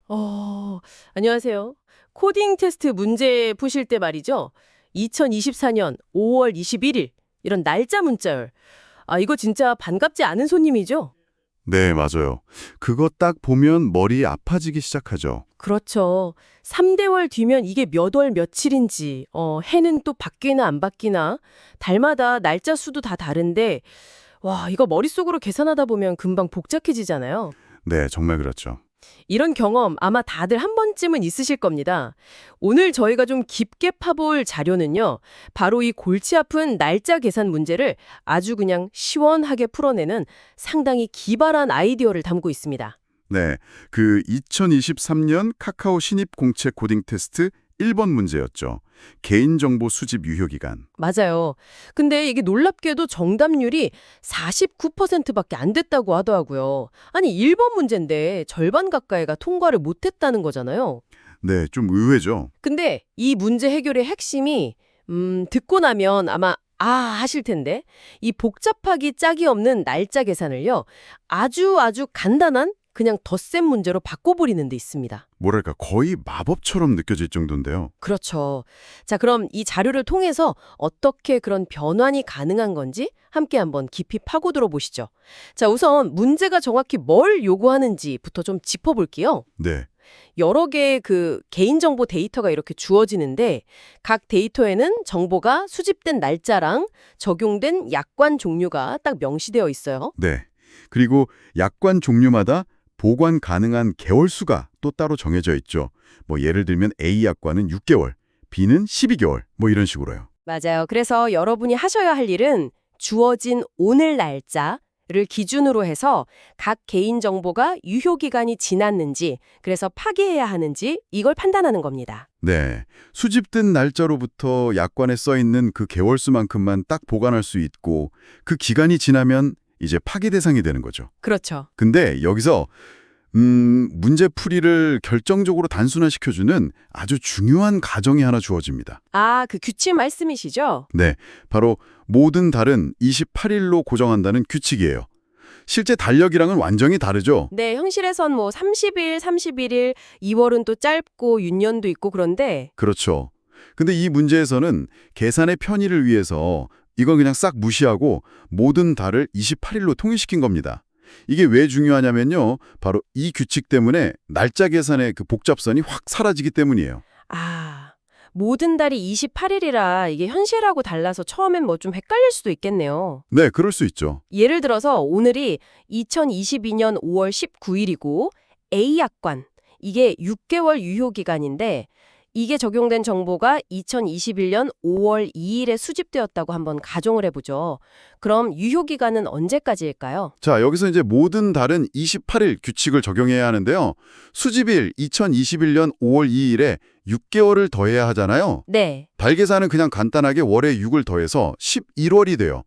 어, 안녕하세요. 코딩 테스트 문제 푸실 때 말이죠. 2024년 5월 21일 이런 날짜 문자열. 아, 이거 진짜 반갑지 않은 손님이죠? 네, 맞아요. 그거 딱 보면 머리 아파지기 시작하죠. 그렇죠. 3대월 뒤면 이게 몇 월 며칠인지, 해는 또 바뀌나 안 바뀌나, 달마다 날짜 수도 다 다른데, 와, 이거 머릿속으로 계산하다 보면 금방 복잡해지잖아요. 네, 정말 그렇죠. 이런 경험 아마 다들 한 번쯤은 있으실 겁니다. 오늘 저희가 좀 깊게 파볼 자료는요. 바로 이 골치 아픈 날짜 계산 문제를 아주 그냥 시원하게 풀어내는 상당히 기발한 아이디어를 담고 있습니다. 네, 그 2023년 카카오 신입 공채 코딩 테스트 1번 문제였죠. 개인정보 수집 유효기간. 맞아요. 근데 이게 놀랍게도 정답률이 49%밖에 안 됐다고 하더라고요. 아니, 1번 문제인데 절반 가까이가 통과를 못했다는 거잖아요. 네, 좀 의외죠. 근데 이 문제 해결의 핵심이 듣고 나면 아마 하실 텐데 이 복잡하기 짝이 없는 날짜 계산을요. 아주 간단한 그냥 덧셈 문제로 바꿔버리는 데 있습니다. 뭐랄까, 거의 마법처럼 느껴질 정도인데요. 그렇죠. 자, 그럼 이 자료를 통해서 어떻게 그런 변환이 가능한 건지 함께 한번 깊이 파고들어 보시죠. 자, 우선 문제가 정확히 뭘 요구하는지부터 좀 짚어볼게요. 네, 여러 개의 그 개인정보 데이터가 이렇게 주어지는데 각 데이터에는 정보가 수집된 날짜랑 적용된 약관 종류가 딱 명시되어 있어요. 네. 그리고 약관 종류마다 보관 가능한 개월 수가 또 따로 정해져 있죠. 뭐 예를 들면 A 약관은 6개월, B는 12개월, 뭐 이런 식으로요. 맞아요. 그래서 여러분이 하셔야 할 일은 주어진 오늘 날짜를 기준으로 해서 각 개인정보가 유효기간이 지났는지 그래서 파기해야 하는지 이걸 판단하는 겁니다. 네, 수집된 날짜로부터 약관에 써 있는 그 개월수만큼만 딱 보관할 수 있고 그 기간이 지나면 이제 파기 대상이 되는 거죠. 그렇죠. 근데 여기서 문제 풀이를 결정적으로 단순화시켜주는 아주 중요한 가정이 하나 주어집니다. 그 규칙 말씀이시죠? 네, 바로 모든 달은 28일로 고정한다는 규칙이에요. 실제 달력이랑은 완전히 다르죠? 네, 현실에선 뭐 30일, 31일, 2월은 또 짧고 윤년도 있고 그런데 그렇죠. 근데 이 문제에서는 계산의 편의를 위해서 이건 그냥 싹 무시하고 모든 달을 28일로 통일시킨 겁니다. 이게 왜 중요하냐면요. 바로 이 규칙 때문에 날짜 계산의 그 복잡성이 확 사라지기 때문이에요. 모든 달이 28일이라 이게 현실하고 달라서 처음엔 뭐 좀 헷갈릴 수도 있겠네요. 네, 그럴 수 있죠. 예를 들어서 오늘이 2022년 5월 19일이고 A 약관, 이게 6개월 유효기간인데 이게 적용된 정보가 2021년 5월 2일에 수집되었다고 한번 가정을 해보죠. 그럼 유효기간은 언제까지일까요? 자, 여기서 이제 모든 달은 28일 규칙을 적용해야 하는데요. 수집일 2021년 5월 2일에 6개월을 더해야 하잖아요. 네. 달 계산은 그냥 간단하게 월에 6을 더해서 11월이 돼요.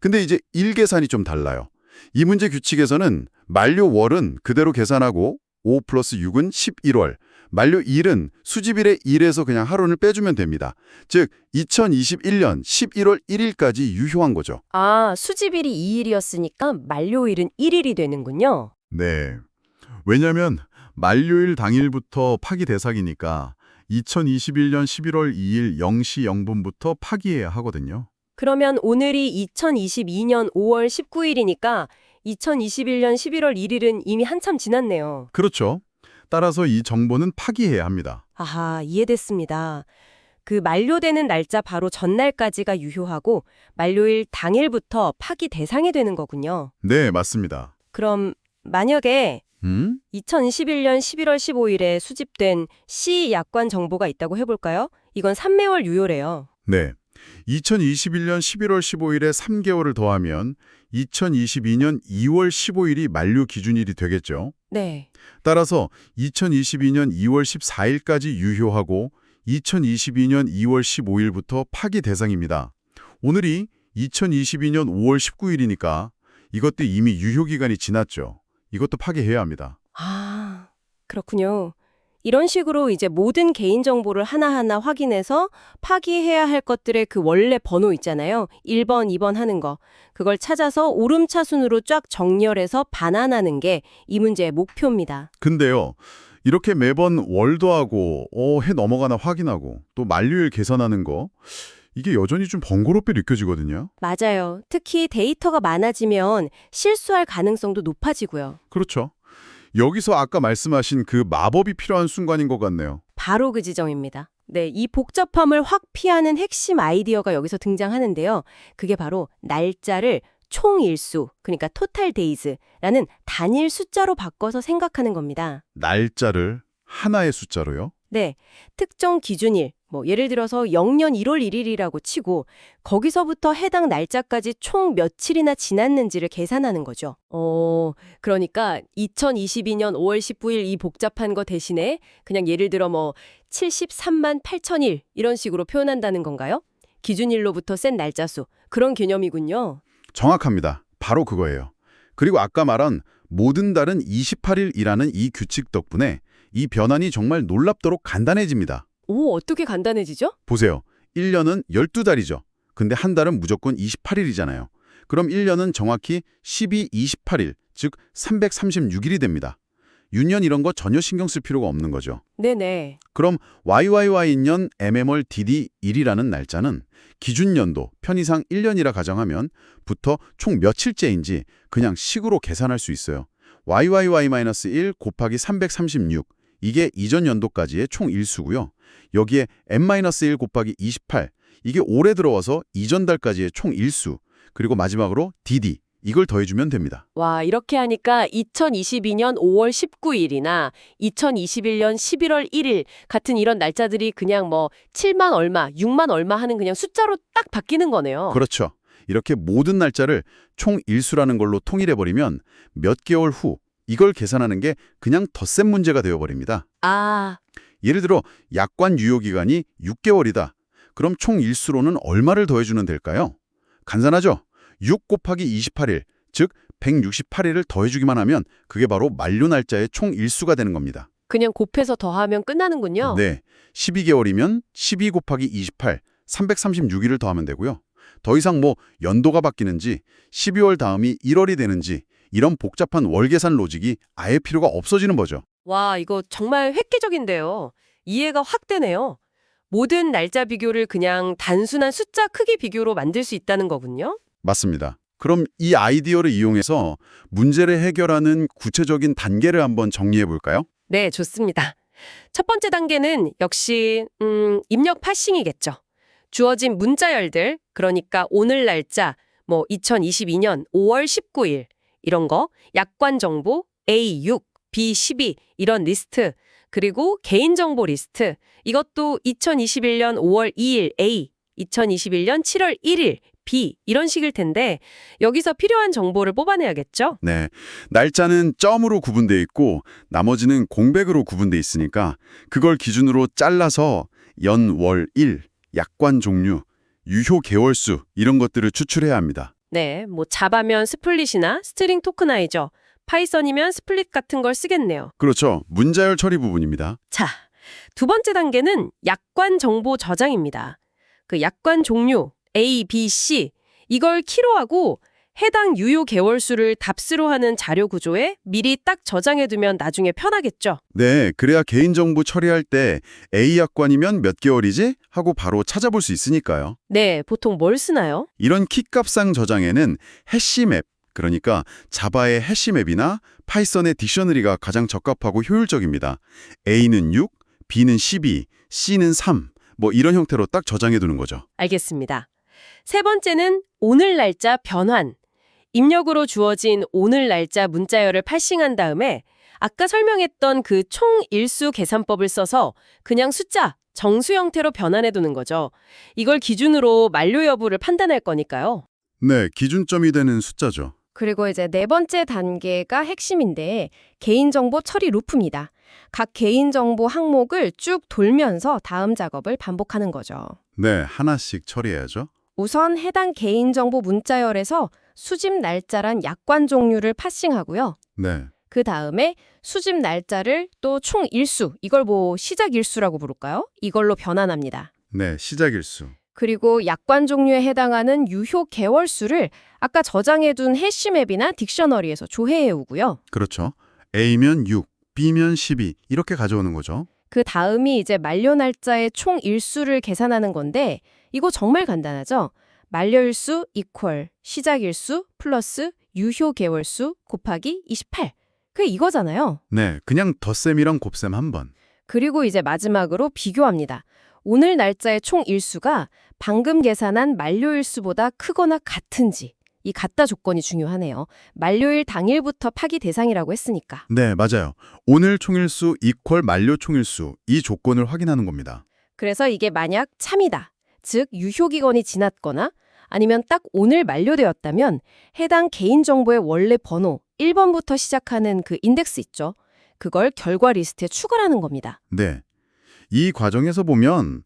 근데 이제 일 계산이 좀 달라요. 이 문제 규칙에서는 만료 월은 그대로 계산하고 5 플러스 6은 11월, 만료 일은 수집일의 1에서 그냥 하루를 빼주면 됩니다. 즉 2021년 11월 1일까지 유효한 거죠. 수집일이 2일이었으니까 만료일은 1일이 되는군요. 네. 왜냐하면 만료일 당일부터 파기 대상이니까 2021년 11월 2일 0시 0분부터 파기해야 하거든요. 그러면 오늘이 2022년 5월 19일이니까 2021년 11월 1일은 이미 한참 지났네요. 그렇죠. 따라서 이 정보는 파기해야 합니다. 이해됐습니다. 그 만료되는 날짜 바로 전날까지가 유효하고 만료일 당일부터 파기 대상이 되는 거군요. 네, 맞습니다. 그럼 만약에 음? 2021년 11월 15일에 수집된 C 약관 정보가 있다고 해볼까요? 이건 3매월 유효래요. 네. 2021년 11월 15일에 3개월을 더하면 2022년 2월 15일이 만료 기준일이 되겠죠. 네. 따라서 2022년 2월 14일까지 유효하고 2022년 2월 15일부터 파기 대상입니다. 오늘이 2022년 5월 19일이니까 이것도 이미 유효기간이 지났죠. 이것도 파기해야 합니다. 그렇군요. 이런 식으로 이제 모든 개인정보를 하나하나 확인해서 파기해야 할 것들의 그 원래 번호 있잖아요. 1번, 2번 하는 거. 그걸 찾아서 오름차순으로 쫙 정렬해서 반환하는 게 이 문제의 목표입니다. 근데요, 이렇게 매번 월도 하고 해 넘어가나 확인하고 또 만료일 계산하는 거 이게 여전히 좀 번거롭게 느껴지거든요. 맞아요. 특히 데이터가 많아지면 실수할 가능성도 높아지고요. 그렇죠. 여기서 아까 말씀하신 그 마법이 필요한 순간인 것 같네요. 바로 그 지점입니다. 네, 이 복잡함을 확 피하는 핵심 아이디어가 여기서 등장하는데요. 그게 바로 날짜를 총일수, 그러니까 토탈 데이즈라는 단일 숫자로 바꿔서 생각하는 겁니다. 날짜를 하나의 숫자로요? 네, 특정 기준일, 예를 들어서 0년 1월 1일이라고 치고 거기서부터 해당 날짜까지 총 며칠이나 지났는지를 계산하는 거죠. 그러니까 2022년 5월 19일 이 복잡한 거 대신에 그냥 예를 들어 73만 8천일 이런 식으로 표현한다는 건가요? 기준일로부터 센 날짜 수, 그런 개념이군요. 정확합니다. 바로 그거예요. 그리고 아까 말한 모든 달은 28일이라는 이 규칙 덕분에 이 변환이 정말 놀랍도록 간단해집니다. 오, 어떻게 간단해지죠? 보세요. 1년은 12달이죠. 근데 한 달은 무조건 28일이잖아요. 그럼 1년은 정확히 12, 28일, 즉 336일이 됩니다. 유년 이런 거 전혀 신경 쓸 필요가 없는 거죠. 네네. 그럼 YYY년 MM월 DD1이라는 날짜는 기준연도 편의상 1년이라 가정하면 부터 총 며칠째인지 그냥 식으로 계산할 수 있어요. YYY-1 곱하기 336 이게 이전 연도까지의 총 일수고요. 여기에 N-1 곱하기 28 이게 올해 들어와서 이전 달까지의 총 일수 그리고 마지막으로 DD 이걸 더해주면 됩니다. 와, 이렇게 하니까 2022년 5월 19일이나 2021년 11월 1일 같은 이런 날짜들이 그냥 7만 얼마, 6만 얼마 하는 그냥 숫자로 딱 바뀌는 거네요. 그렇죠. 이렇게 모든 날짜를 총 일수라는 걸로 통일해버리면 몇 개월 후 이걸 계산하는 게 그냥 덧셈 문제가 되어버립니다. 아, 예를 들어 약관 유효기간이 6개월이다. 그럼 총 일수로는 얼마를 더해주면 될까요? 간단하죠? 6 곱하기 28일, 즉 168일을 더해주기만 하면 그게 바로 만료 날짜의 총 일수가 되는 겁니다. 그냥 곱해서 더하면 끝나는군요. 네, 12개월이면 12 곱하기 28, 336일을 더하면 되고요. 더 이상 연도가 바뀌는지 12월 다음이 1월이 되는지 이런 복잡한 월 계산 로직이 아예 필요가 없어지는 거죠. 와, 이거 정말 획기적인데요. 이해가 확 되네요. 모든 날짜 비교를 그냥 단순한 숫자 크기 비교로 만들 수 있다는 거군요. 맞습니다. 그럼 이 아이디어를 이용해서 문제를 해결하는 구체적인 단계를 한번 정리해 볼까요? 네, 좋습니다. 첫 번째 단계는 역시 입력 파싱이겠죠. 주어진 문자열들, 그러니까 오늘 날짜, 2022년 5월 19일 이런 거, 약관 정보 A6, B12 이런 리스트, 그리고 개인정보 리스트, 이것도 2021년 5월 2일 A, 2021년 7월 1일 B 이런 식일 텐데 여기서 필요한 정보를 뽑아내야겠죠? 네, 날짜는 점으로 구분돼 있고 나머지는 공백으로 구분돼 있으니까 그걸 기준으로 잘라서 연, 월, 일, 약관 종류, 유효 개월수 이런 것들을 추출해야 합니다. 네, 자바면 스플릿이나 스트링 토크나이저, 파이썬이면 스플릿 같은 걸 쓰겠네요. 그렇죠. 문자열 처리 부분입니다. 자, 두 번째 단계는 약관 정보 저장입니다. 그 약관 종류 A, B, C 이걸 키로하고 해당 유효 개월수를 답수로 하는 자료 구조에 미리 딱 저장해두면 나중에 편하겠죠. 네, 그래야 개인정보 처리할 때 A 약관이면 몇 개월이지? 하고 바로 찾아볼 수 있으니까요. 네, 보통 뭘 쓰나요? 이런 키값상 저장에는 해시맵, 그러니까 자바의 해시맵이나 파이썬의 딕셔너리가 가장 적합하고 효율적입니다. A는 6, B는 12, C는 3, 이런 형태로 딱 저장해두는 거죠. 알겠습니다. 세 번째는 오늘 날짜 변환. 입력으로 주어진 오늘 날짜 문자열을 파싱한 다음에 아까 설명했던 그 총일수 계산법을 써서 그냥 숫자, 정수 형태로 변환해두는 거죠. 이걸 기준으로 만료 여부를 판단할 거니까요. 네, 기준점이 되는 숫자죠. 그리고 이제 네 번째 단계가 핵심인데 개인정보 처리 루프입니다. 각 개인정보 항목을 쭉 돌면서 다음 작업을 반복하는 거죠. 네, 하나씩 처리해야죠. 우선 해당 개인정보 문자열에서 수집 날짜란 약관 종류를 파싱하고요. 네, 그 다음에 수집 날짜를 또 총 일수, 이걸 시작 일수라고 부를까요? 이걸로 변환합니다. 네, 시작일수. 그리고 약관 종류에 해당하는 유효 개월수를 아까 저장해둔 해시맵이나 딕셔너리에서 조회해오고요. 그렇죠. A면 6, B면 12 이렇게 가져오는 거죠. 그 다음이 이제 만료 날짜의 총 일수를 계산하는 건데 이거 정말 간단하죠? 만료일수 이퀄 시작일수 플러스 유효 개월수 곱하기 28. 그게 이거잖아요. 네, 그냥 덧셈이랑 곱셈 한 번. 그리고 이제 마지막으로 비교합니다. 오늘 날짜의 총 일수가 방금 계산한 만료일수보다 크거나 같은지. 이 같다 조건이 중요하네요. 만료일 당일부터 파기 대상이라고 했으니까. 네, 맞아요. 오늘 총일수 이퀄 만료 총일수 이 조건을 확인하는 겁니다. 그래서 이게 만약 참이다. 즉 유효기간이 지났거나 아니면 딱 오늘 만료되었다면 해당 개인정보의 원래 번호 1번부터 시작하는 그 인덱스 있죠. 그걸 결과 리스트에 추가하는 겁니다. 네. 이 과정에서 보면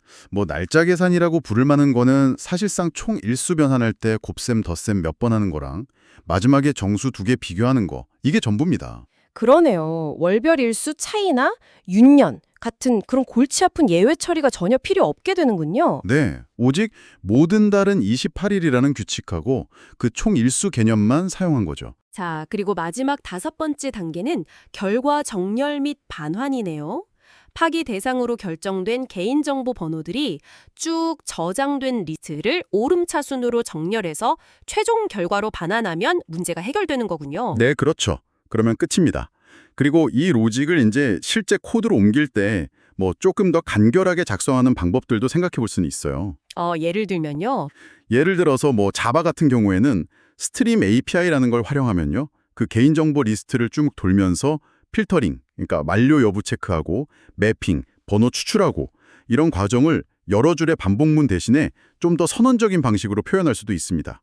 날짜 계산이라고 부를 만한 거는 사실상 총 일수 변환할 때 곱셈, 덧셈 몇 번 하는 거랑 마지막에 정수 2개 비교하는 거 이게 전부입니다. 그러네요. 월별 일수 차이나 윤년 같은 그런 골치 아픈 예외 처리가 전혀 필요 없게 되는군요. 네. 오직 모든 달은 28일이라는 규칙하고 그 총 일수 개념만 사용한 거죠. 자, 그리고 마지막 5번째 단계는 결과 정렬 및 반환이네요. 파기 대상으로 결정된 개인정보 번호들이 쭉 저장된 리스트를 오름차순으로 정렬해서 최종 결과로 반환하면 문제가 해결되는 거군요. 네, 그렇죠. 그러면 끝입니다. 그리고 이 로직을 이제 실제 코드로 옮길 때 조금 더 간결하게 작성하는 방법들도 생각해 볼 수는 있어요. 예를 들면요. 예를 들어서 자바 같은 경우에는 스트림 API라는 걸 활용하면요. 그 개인정보 리스트를 쭉 돌면서 필터링, 그러니까 만료 여부 체크하고 매핑, 번호 추출하고 이런 과정을 여러 줄의 반복문 대신에 좀 더 선언적인 방식으로 표현할 수도 있습니다.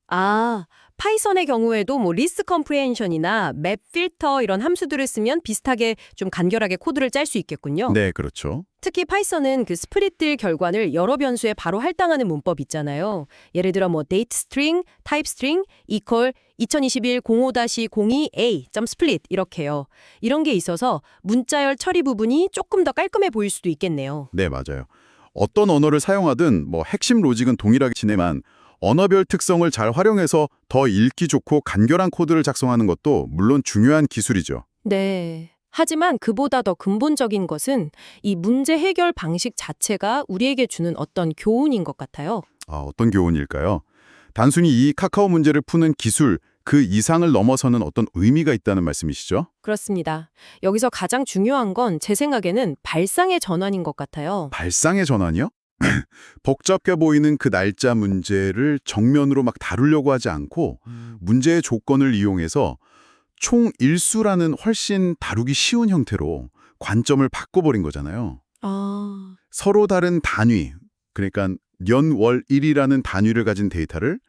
파이썬의 경우에도 리스트 컴프리헨션이나 맵 필터 이런 함수들을 쓰면 비슷하게 좀 간결하게 코드를 짤 수 있겠군요. 네, 그렇죠. 특히 파이썬은 그 스플릿딜 결과를 여러 변수에 바로 할당하는 문법 있잖아요. 예를 들어 date string, type string, equal 2021 05-02a split 이렇게요. 이런 게 있어서 문자열 처리 부분이 조금 더 깔끔해 보일 수도 있겠네요. 네, 맞아요. 어떤 언어를 사용하든 핵심 로직은 동일하게 지내만 언어별 특성을 잘 활용해서 더 읽기 좋고 간결한 코드를 작성하는 것도 물론 중요한 기술이죠. 네. 하지만 그보다 더 근본적인 것은 이 문제 해결 방식 자체가 우리에게 주는 어떤 교훈인 것 같아요. 어떤 교훈일까요? 단순히 이 카카오 문제를 푸는 기술, 그 이상을 넘어서는 어떤 의미가 있다는 말씀이시죠? 그렇습니다. 여기서 가장 중요한 건 제 생각에는 발상의 전환인 것 같아요. 발상의 전환이요? 복잡해 보이는 그 날짜 문제를 정면으로 막 다루려고 하지 않고 문제의 조건을 이용해서 총 일수라는 훨씬 다루기 쉬운 형태로 관점을 바꿔버린 거잖아요. 서로 다른 단위, 그러니까 년, 월, 일이라는 단위를 가진 데이터를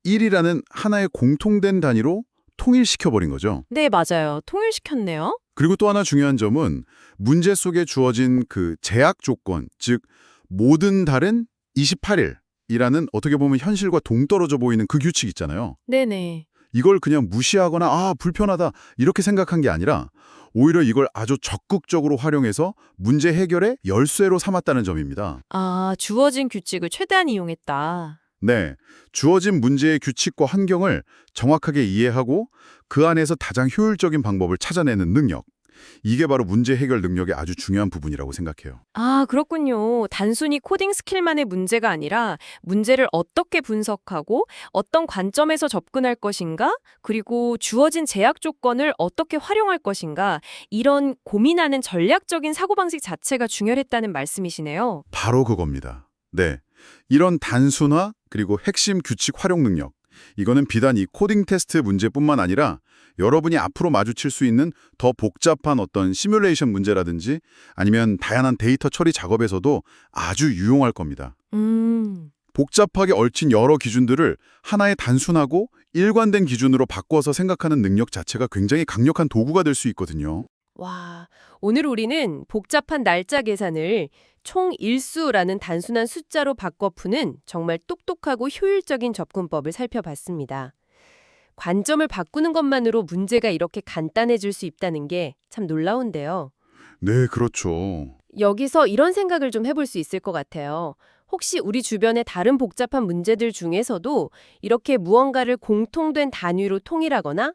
1이라는 하나의 공통된 단위로 통일시켜버린 거죠. 네, 맞아요. 통일시켰네요. 그리고 또 하나 중요한 점은 문제 속에 주어진 그 제약 조건, 즉 모든 달은 28일이라는 어떻게 보면 현실과 동떨어져 보이는 그 규칙 있잖아요. 네네. 이걸 그냥 무시하거나 불편하다 이렇게 생각한 게 아니라 오히려 이걸 아주 적극적으로 활용해서 문제 해결의 열쇠로 삼았다는 점입니다. 주어진 규칙을 최대한 이용했다. 네, 주어진 문제의 규칙과 환경을 정확하게 이해하고 그 안에서 가장 효율적인 방법을 찾아내는 능력. 이게 바로 문제 해결 능력의 아주 중요한 부분이라고 생각해요. 그렇군요. 단순히 코딩 스킬만의 문제가 아니라 문제를 어떻게 분석하고 어떤 관점에서 접근할 것인가, 그리고 주어진 제약 조건을 어떻게 활용할 것인가, 이런 고민하는 전략적인 사고방식 자체가 중요했다는 말씀이시네요. 바로 그겁니다. 네, 이런 단순화 그리고 핵심 규칙 활용 능력. 이거는 비단 이 코딩 테스트 문제뿐만 아니라 여러분이 앞으로 마주칠 수 있는 더 복잡한 어떤 시뮬레이션 문제라든지 아니면 다양한 데이터 처리 작업에서도 아주 유용할 겁니다. 복잡하게 얽힌 여러 기준들을 하나의 단순하고 일관된 기준으로 바꿔서 생각하는 능력 자체가 굉장히 강력한 도구가 될 수 있거든요. 와, 오늘 우리는 복잡한 날짜 계산을 총 일수라는 단순한 숫자로 바꿔 푸는 정말 똑똑하고 효율적인 접근법을 살펴봤습니다. 관점을 바꾸는 것만으로 문제가 이렇게 간단해질 수 있다는 게 참 놀라운데요. 네, 그렇죠. 여기서 이런 생각을 좀 해볼 수 있을 것 같아요. 혹시 우리 주변의 다른 복잡한 문제들 중에서도 이렇게 무언가를 공통된 단위로 통일하거나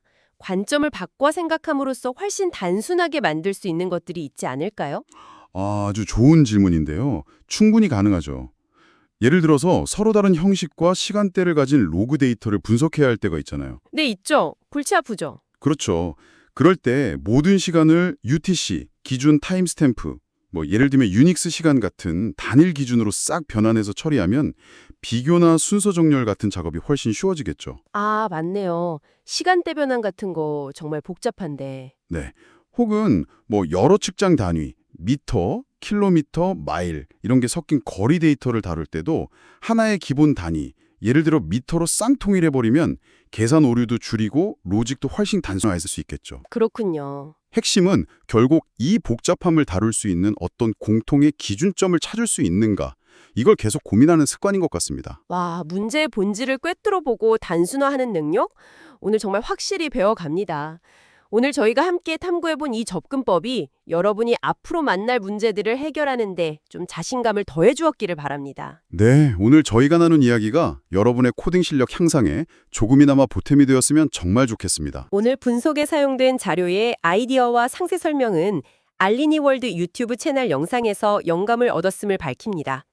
관점을 바꿔 생각함으로써 훨씬 단순하게 만들 수 있는 것들이 있지 않을까요? 아주 좋은 질문인데요. 충분히 가능하죠. 예를 들어서 서로 다른 형식과 시간대를 가진 로그 데이터를 분석해야 할 때가 있잖아요. 네, 있죠. 골치 아프죠. 그렇죠. 그럴 때 모든 시간을 UTC, 기준 타임스탬프, 예를 들면 유닉스 시간 같은 단일 기준으로 싹 변환해서 처리하면 비교나 순서 정렬 같은 작업이 훨씬 쉬워지겠죠. 아, 맞네요. 시간대 변환 같은 거 정말 복잡한데. 네. 혹은 여러 측정 단위, 미터, 킬로미터, 마일 이런 게 섞인 거리 데이터를 다룰 때도 하나의 기본 단위, 예를 들어 미터로 쌍통일해버리면 계산 오류도 줄이고 로직도 훨씬 단순화했을 수 있겠죠. 그렇군요. 핵심은 결국 이 복잡함을 다룰 수 있는 어떤 공통의 기준점을 찾을 수 있는가, 이걸 계속 고민하는 습관인 것 같습니다. 와, 문제의 본질을 꿰뚫어보고 단순화하는 능력? 오늘 정말 확실히 배워갑니다. 오늘 저희가 함께 탐구해본 이 접근법이 여러분이 앞으로 만날 문제들을 해결하는데 좀 자신감을 더해주었기를 바랍니다. 네, 오늘 저희가 나눈 이야기가 여러분의 코딩 실력 향상에 조금이나마 보탬이 되었으면 정말 좋겠습니다. 오늘 분석에 사용된 자료의 아이디어와 상세 설명은 알리니월드 유튜브 채널 영상에서 영감을 얻었음을 밝힙니다.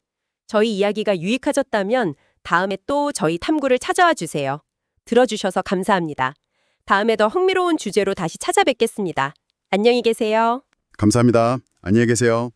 저희 이야기가 유익하셨다면 다음에 또 저희 탐구를 찾아와 주세요. 들어주셔서 감사합니다. 다음에 더 흥미로운 주제로 다시 찾아뵙겠습니다. 안녕히 계세요. 감사합니다. 안녕히 계세요.